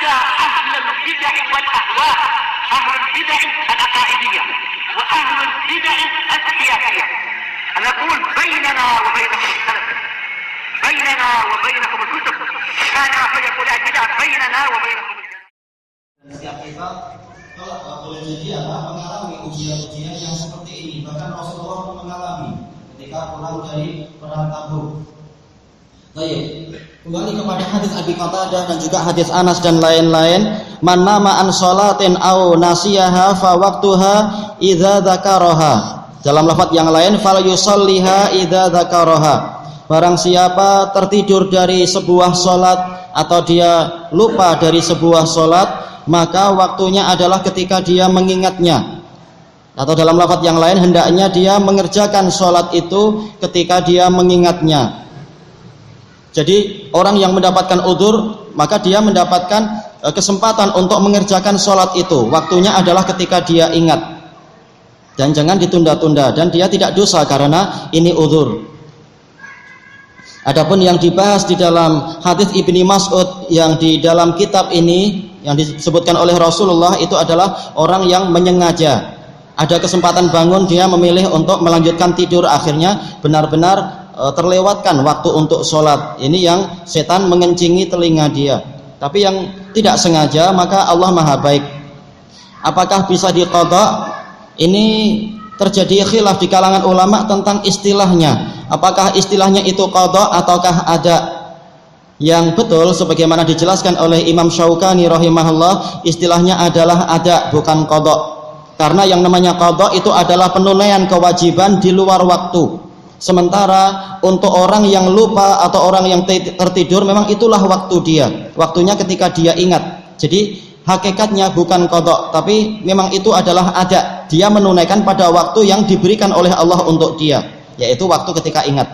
حتى أهل البدع والأهواء، أهل البدع العقائدية وأهل البدع السياسية. أنا أقول بيننا وبينكم السلف، بيننا وبينكم الكتب، كان فيقول البدع بيننا وبينكم السلف. Setiap kita boleh jadi mengalami ujian-ujian yang seperti ini. Bahkan Rasulullah pun mengalami ketika pulang dari perang Tabuk. Baik, kembali kepada hadis Abi Qatadah dan juga hadis Anas dan lain-lain. Man nama an sholatin au nasiyaha fa waqtuha idza dzakaraha. Dalam lafaz yang lain, fal yusalliha idza dzakaraha. Barang siapa tertidur dari sebuah salat atau dia lupa dari sebuah salat, maka waktunya adalah ketika dia mengingatnya. Atau dalam lafaz yang lain, hendaknya dia mengerjakan salat itu ketika dia mengingatnya. Jadi orang yang mendapatkan udzur, maka dia mendapatkan kesempatan untuk mengerjakan sholat itu. Waktunya adalah ketika dia ingat. Dan jangan ditunda-tunda. Dan dia tidak dosa karena ini udzur. Adapun yang dibahas di dalam hadis Ibni Mas'ud yang di dalam kitab ini yang disebutkan oleh Rasulullah, itu adalah orang yang menyengaja. Ada kesempatan bangun, dia memilih untuk melanjutkan tidur, akhirnya benar-benar terlewatkan waktu untuk sholat. Ini yang setan mengencingi telinga dia. Tapi yang tidak sengaja, maka Allah Maha Baik. Apakah bisa diqadha? Ini terjadi khilaf di kalangan ulama tentang istilahnya. Apakah istilahnya itu qadha ataukah ada? Yang betul sebagaimana dijelaskan oleh Imam Syaukani rahimahullah, istilahnya adalah ada, bukan qadha. Karena yang namanya qadha itu adalah penunaian kewajiban di luar waktu. Sementara untuk orang yang lupa atau orang yang tertidur, memang itulah waktu dia. Waktunya ketika dia ingat. Jadi hakikatnya bukan qadha, tapi memang itu adalah ada. Dia menunaikan pada waktu yang diberikan oleh Allah untuk dia, yaitu waktu ketika ingat.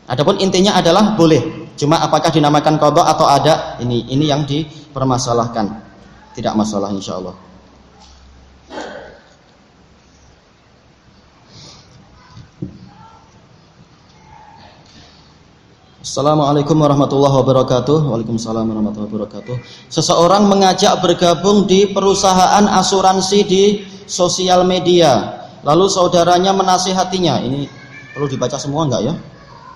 Adapun intinya adalah boleh. Cuma apakah dinamakan qadha atau ada, ini yang dipermasalahkan. Tidak masalah insyaallah. Assalamualaikum warahmatullahi wabarakatuh. Waalaikumsalam warahmatullahi wabarakatuh. Seseorang mengajak bergabung di perusahaan asuransi di sosial media, lalu saudaranya menasihatinya. Ini perlu dibaca semua enggak ya?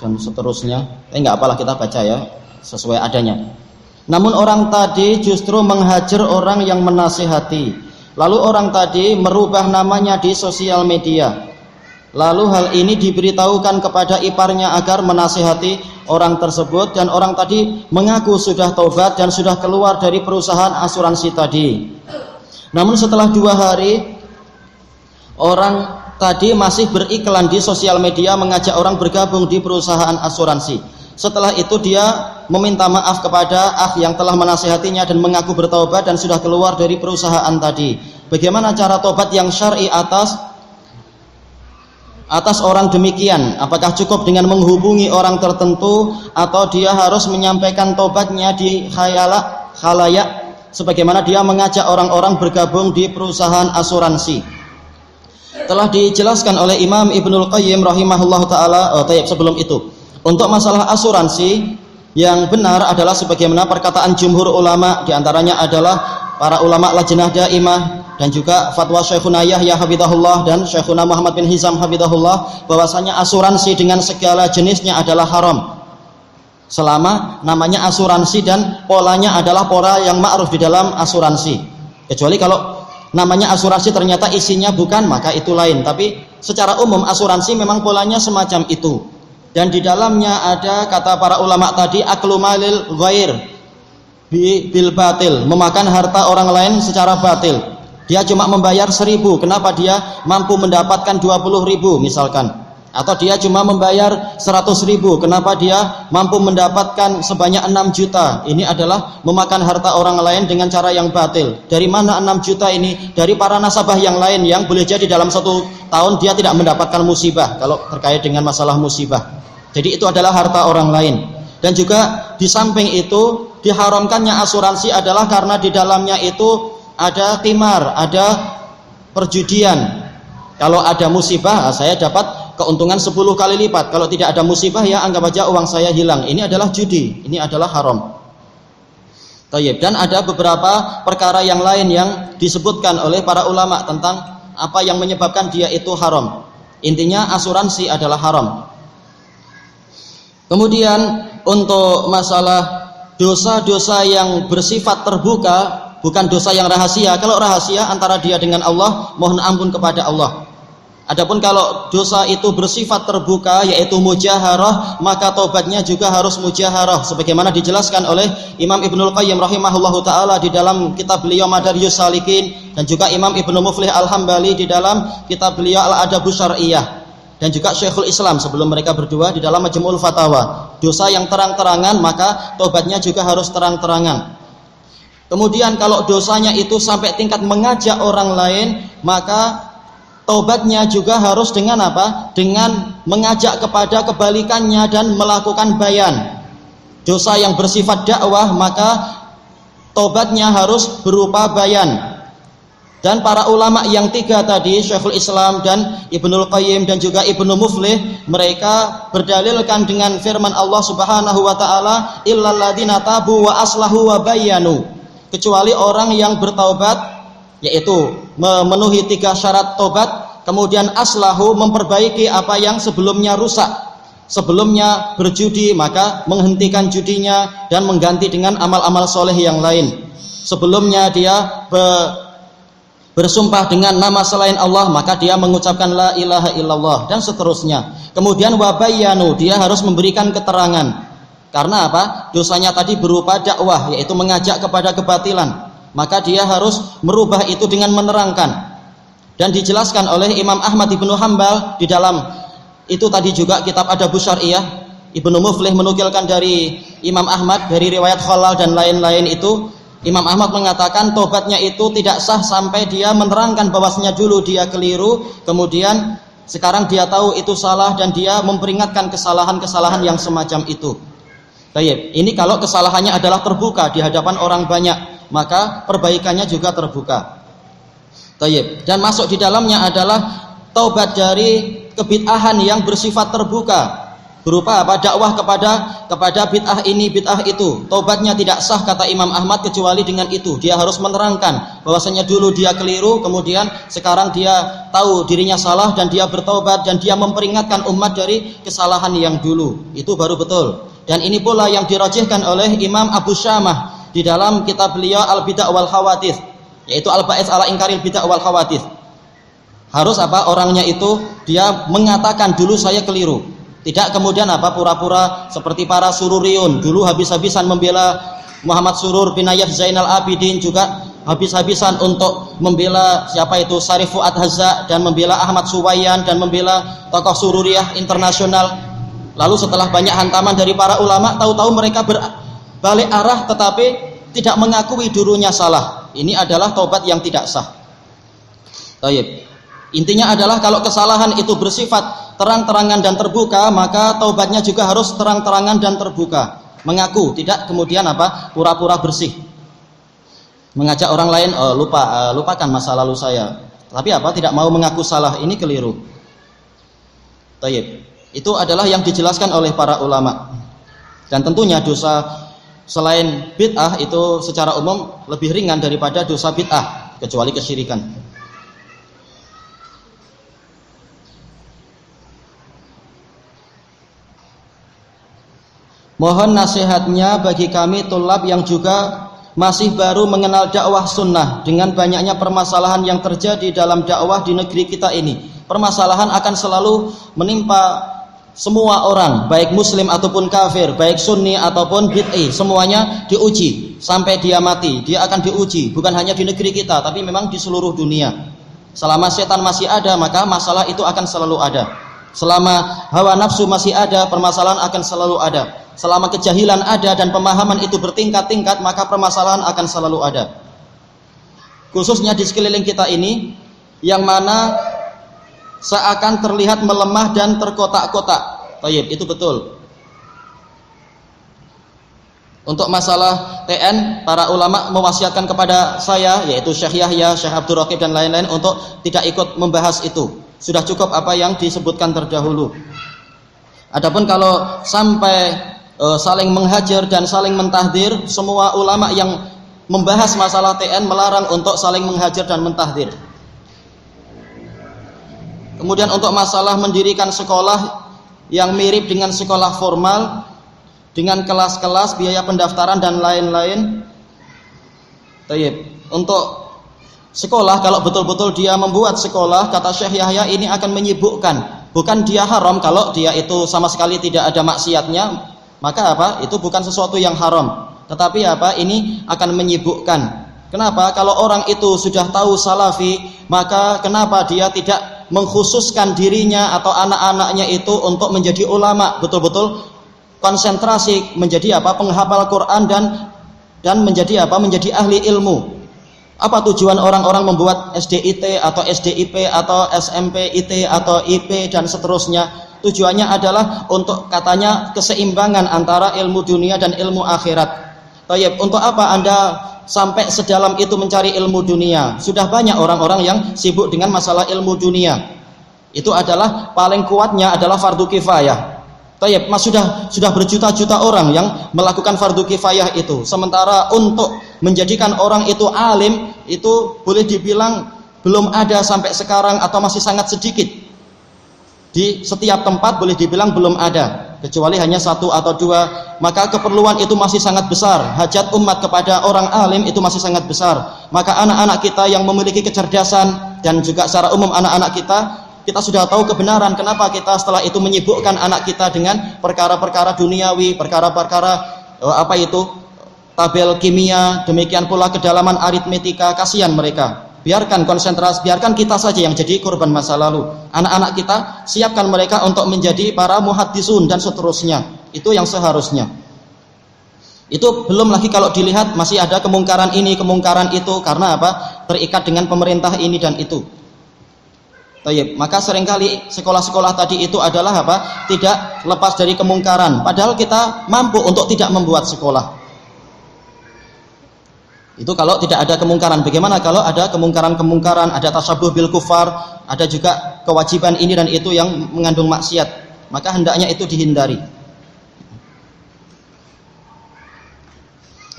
Dan seterusnya. Enggak apalah, kita baca ya sesuai adanya. Namun orang tadi justru menghajar orang yang menasihati. Lalu orang tadi merubah namanya di sosial media. Lalu hal ini diberitahukan kepada iparnya agar menasihati orang tersebut, dan orang tadi mengaku sudah taubat dan sudah keluar dari perusahaan asuransi tadi. Namun setelah 2 hari, orang tadi masih beriklan di sosial media mengajak orang bergabung di perusahaan asuransi. Setelah itu dia meminta maaf kepada yang telah menasihatinya dan mengaku bertaubat dan sudah keluar dari perusahaan tadi. Bagaimana cara taubat yang syar'i atas orang demikian? Apakah cukup dengan menghubungi orang tertentu atau dia harus menyampaikan tobatnya di khalayak sebagaimana dia mengajak orang-orang bergabung di perusahaan asuransi? Telah dijelaskan oleh Imam Ibnul Qayyim rahimahullah ta'ala. Sebelum itu, untuk masalah asuransi, yang benar adalah sebagaimana perkataan jumhur ulama, diantaranya adalah para ulama Lajnah Daimah dan juga fatwa Syekhuna Yahya Habibahullah dan Syekhuna Muhammad bin Hizam Habibahullah, bahwasanya asuransi dengan segala jenisnya adalah haram selama namanya asuransi dan polanya adalah pola yang ma'ruf di dalam asuransi. Kecuali kalau namanya asuransi ternyata isinya bukan, maka itu lain. Tapi secara umum asuransi memang polanya semacam itu. Dan di dalamnya ada kata para ulama tadi, aklu malil ghair bil batil, memakan harta orang lain secara batil. Dia cuma membayar 1.000, kenapa dia mampu mendapatkan 20.000 misalkan? Atau dia cuma membayar 100.000, kenapa dia mampu mendapatkan sebanyak 6 juta? Ini adalah memakan harta orang lain dengan cara yang batil. Dari mana 6 juta ini? Dari para nasabah yang lain yang boleh jadi dalam 1 tahun dia tidak mendapatkan musibah, kalau terkait dengan masalah musibah. Jadi itu adalah harta orang lain. Dan juga di samping itu diharamkannya asuransi adalah karena di dalamnya itu ada qimar, ada perjudian. Kalau ada musibah, saya dapat keuntungan 10 kali lipat. Kalau tidak ada musibah, ya anggap aja uang saya hilang. Ini adalah judi, ini adalah haram. Tayyib. Dan ada beberapa perkara yang lain yang disebutkan oleh para ulama tentang apa yang menyebabkan dia itu haram. Intinya asuransi adalah haram. Kemudian untuk masalah dosa-dosa yang bersifat terbuka, bukan dosa yang rahasia. Kalau rahasia antara dia dengan Allah, mohon ampun kepada Allah. Adapun kalau dosa itu bersifat terbuka, yaitu mujaharah, maka tobatnya juga harus mujaharah, sebagaimana dijelaskan oleh Imam Ibnul Qayyim rahimahullahu taala di dalam kitab beliau Madarijus Salikin, dan juga Imam Ibnu Muflih Al-Hambali di dalam kitab beliau Al-Adabus Syar'iyyah, dan juga Syekhul Islam sebelum mereka berdua di dalam Majmu'ul Fatawa. Dosa yang terang-terangan maka tobatnya juga harus terang-terangan. Kemudian kalau dosanya itu sampai tingkat mengajak orang lain, maka tobatnya juga harus dengan apa? Dengan mengajak kepada kebalikannya dan melakukan bayan. Dosa yang bersifat dakwah maka tobatnya harus berupa bayan. Dan para ulama yang tiga tadi, Syekhul Islam dan Ibnul Qayyim dan juga Ibnu Muflih, mereka berdalilkan dengan firman Allah Subhanahu wa taala, illal ladzina tabu wa aslahu wa bayyanu. Kecuali orang yang bertaubat, yaitu memenuhi 3 syarat tobat, kemudian aslahu, memperbaiki apa yang sebelumnya rusak. Sebelumnya berjudi, maka menghentikan judinya dan mengganti dengan amal-amal soleh yang lain. Sebelumnya dia bersumpah dengan nama selain Allah, maka dia mengucapkan la ilaha illallah, dan seterusnya. Kemudian wabayanu, dia harus memberikan keterangan. Karena apa? Dosanya tadi berupa dakwah, yaitu mengajak kepada kebatilan, maka dia harus merubah itu dengan menerangkan. Dan dijelaskan oleh Imam Ahmad Ibnu Hanbal di dalam itu tadi juga kitab Adabus Syar'iyyah. Ibnu Muflih menukilkan dari Imam Ahmad dari riwayat Khalal dan lain-lain itu, Imam Ahmad mengatakan tobatnya itu tidak sah sampai dia menerangkan bahwasanya dulu dia keliru, kemudian sekarang dia tahu itu salah dan dia memperingatkan kesalahan-kesalahan yang semacam itu. Baik, ini kalau kesalahannya adalah terbuka di hadapan orang banyak, maka perbaikannya juga terbuka. Baik, dan masuk di dalamnya adalah taubat dari kebid'ahan yang bersifat terbuka. Berupa apa? Dakwah kepada bid'ah ini, bid'ah itu. Taubatnya tidak sah kata Imam Ahmad kecuali dengan itu. Dia harus menerangkan bahwasanya dulu dia keliru, kemudian sekarang dia tahu dirinya salah dan dia bertaubat, dan dia memperingatkan umat dari kesalahan yang dulu. Itu baru betul. Dan ini pula yang dirajihkan oleh Imam Abu Syamah di dalam kitab beliau Al-Bid'ah wal Khawadits, yaitu Al-Ba'its ala Inkaril Bid'ah wal Khawadits. Harus apa? Orangnya itu dia mengatakan dulu saya keliru. Tidak kemudian apa? Pura-pura seperti para sururiyun, dulu habis-habisan membela Muhammad Surur bin Nayyaf Zainal Abidin, juga habis-habisan untuk membela siapa itu Syarif Fuad Hazza, dan membela Ahmad Suwayyan, dan membela tokoh sururiyah internasional. Lalu setelah banyak hantaman dari para ulama, tahu-tahu mereka berbalik arah tetapi tidak mengakui dulunya salah. Ini adalah taubat yang tidak sah. Baik. Intinya adalah kalau kesalahan itu bersifat terang-terangan dan terbuka, maka taubatnya juga harus terang-terangan dan terbuka. Mengaku, tidak kemudian apa? Pura-pura bersih. Mengajak orang lain, lupakan masa lalu saya. Tapi apa? Tidak mau mengaku salah, ini keliru. Baik. Itu adalah yang dijelaskan oleh para ulama. Dan tentunya dosa selain bid'ah itu secara umum lebih ringan daripada dosa bid'ah, kecuali kesyirikan. Mohon nasihatnya bagi kami tulab yang juga masih baru mengenal dakwah sunnah, dengan banyaknya permasalahan yang terjadi dalam dakwah di negeri kita ini. Permasalahan akan selalu menimpa semua orang, baik muslim ataupun kafir, baik sunni ataupun bid'i, semuanya diuji sampai dia mati. Dia akan diuji bukan hanya di negeri kita, tapi memang di seluruh dunia. Selama setan masih ada, maka masalah itu akan selalu ada. Selama hawa nafsu masih ada, permasalahan akan selalu ada. Selama kejahilan ada dan pemahaman itu bertingkat-tingkat, maka permasalahan akan selalu ada. Khususnya di sekeliling kita ini, yang mana seakan terlihat melemah dan terkotak-kotak. Baik, itu betul. Untuk masalah TN, para ulama mewasiatkan kepada saya, yaitu Syekh Yahya, Syekh Abdul Raqib dan lain-lain, untuk tidak ikut membahas itu. Sudah cukup apa yang disebutkan terdahulu. Adapun kalau sampai saling menghajar dan saling mentahdir. Semua ulama yang membahas masalah TN melarang untuk saling menghajar dan mentahdir. Kemudian untuk masalah mendirikan sekolah yang mirip dengan sekolah formal, dengan kelas-kelas, biaya pendaftaran dan lain-lain. Untuk sekolah, kalau betul-betul dia membuat sekolah, kata Syekh Yahya, ini akan menyibukkan. Bukan dia haram kalau dia itu sama sekali tidak ada maksiatnya, maka itu bukan sesuatu yang haram. Tetapi ini akan menyibukkan. Kenapa? Kalau orang itu sudah tahu salafi, maka kenapa dia tidak mengkhususkan dirinya atau anak-anaknya itu untuk menjadi ulama, betul-betul konsentrasi menjadi penghafal Quran dan menjadi menjadi ahli ilmu. Apa tujuan orang-orang membuat SDIT atau SDIP atau SMP IT atau IP dan seterusnya? Tujuannya adalah untuk katanya keseimbangan antara ilmu dunia dan ilmu akhirat. Untuk apa Anda sampai sedalam itu mencari ilmu dunia? Sudah banyak orang-orang yang sibuk dengan masalah ilmu dunia. Itu adalah paling kuatnya adalah fardu kifayah. Mas sudah berjuta-juta orang yang melakukan fardu kifayah itu. Sementara untuk menjadikan orang itu alim itu boleh dibilang belum ada sampai sekarang atau masih sangat sedikit. Di setiap tempat boleh dibilang belum ada, kecuali hanya 1 atau 2. Maka keperluan itu masih sangat besar. Hajat umat kepada orang alim itu masih sangat besar. Maka anak-anak kita yang memiliki kecerdasan dan juga secara umum anak-anak kita sudah tahu kebenaran. Kenapa kita setelah itu menyibukkan anak kita dengan perkara-perkara duniawi, perkara-perkara tabel kimia, demikian pula kedalaman aritmetika. Kasihan mereka. Biarkan konsentrasi, biarkan kita saja yang jadi korban masa lalu. Anak-anak kita, siapkan mereka untuk menjadi para muhaddisun dan seterusnya. Itu yang seharusnya. Itu belum lagi kalau dilihat masih ada kemungkaran ini, kemungkaran itu. Karena terikat dengan pemerintah ini dan itu. Maka seringkali sekolah-sekolah tadi itu adalah tidak lepas dari kemungkaran. Padahal kita mampu untuk tidak membuat sekolah. Itu kalau tidak ada kemungkaran. Bagaimana kalau ada kemungkaran-kemungkaran, ada tasyabuh bil kufar, ada juga kewajiban ini dan itu yang mengandung maksiat, maka hendaknya itu dihindari.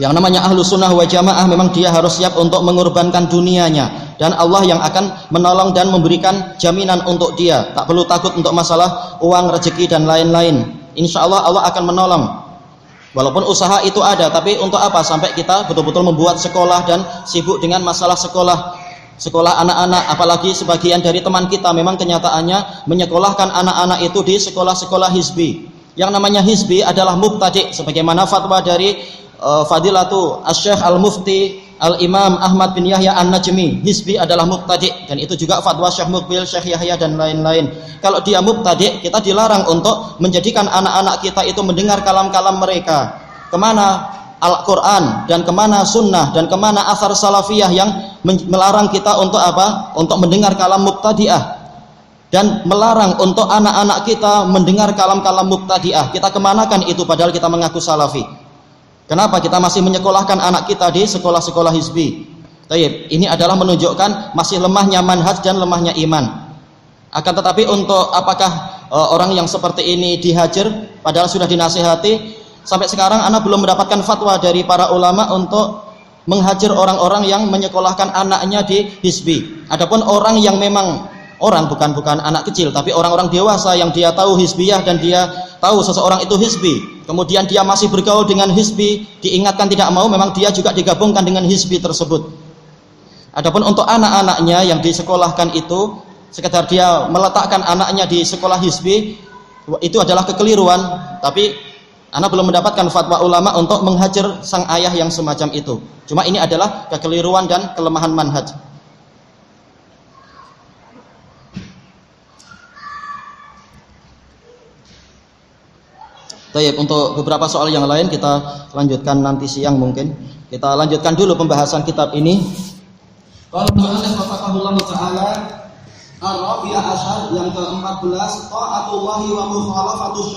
Yang namanya ahlu sunnah wa jamaah memang dia harus siap untuk mengorbankan dunianya, dan Allah yang akan menolong dan memberikan jaminan untuk dia. Tak perlu takut untuk masalah uang, rezeki dan lain-lain. Insya Allah Allah akan menolong. Walaupun usaha itu ada, tapi untuk apa sampai kita betul-betul membuat sekolah dan sibuk dengan masalah sekolah anak-anak. Apalagi sebagian dari teman kita memang kenyataannya menyekolahkan anak-anak itu di sekolah-sekolah hizbi. Yang namanya hizbi adalah mubtadi', sebagaimana fatwa dari Fadilatu Asy-Syaikh Al-Mufti Al-Imam Ahmad bin Yahya An-Najmi. Hizbi adalah mubtadi', dan itu juga fatwa Syekh Muqbil, Syekh Yahya dan lain-lain. Kalau dia mubtadi', kita dilarang untuk menjadikan anak-anak kita itu mendengar kalam-kalam mereka. Kemana Al-Quran dan kemana sunnah dan kemana asar salafiyah yang melarang kita untuk untuk mendengar kalam mubtadi'ah, dan melarang untuk anak-anak kita mendengar kalam-kalam mubtadi'ah. Kita kemanakan itu padahal kita mengaku salafi? Kenapa kita masih menyekolahkan anak kita di sekolah-sekolah hizbi? Ini adalah menunjukkan masih lemahnya manhaj dan lemahnya iman. Akan tetapi untuk apakah orang yang seperti ini dihajar padahal sudah dinasihati? Sampai sekarang anak belum mendapatkan fatwa dari para ulama untuk menghajar orang-orang yang menyekolahkan anaknya di hizbi. Adapun orang yang memang bukan anak kecil, tapi orang-orang dewasa yang dia tahu hizbiyah dan dia tahu seseorang itu hizbi, kemudian dia masih bergaul dengan hizbi, diingatkan tidak mau, memang dia juga digabungkan dengan hizbi tersebut. Adapun untuk anak-anaknya yang disekolahkan itu, sekedar dia meletakkan anaknya di sekolah hizbi, itu adalah kekeliruan. Tapi anak belum mendapatkan fatwa ulama untuk menghajar sang ayah yang semacam itu. Cuma ini adalah kekeliruan dan kelemahan manhaj. Untuk beberapa soal yang lain kita lanjutkan nanti siang mungkin. Kita lanjutkan dulu pembahasan kitab ini. Qala mu'allif rahimahullah taala ar-rabi'a asyar, yang ke-14, ta'atullahi wa mukhalafatu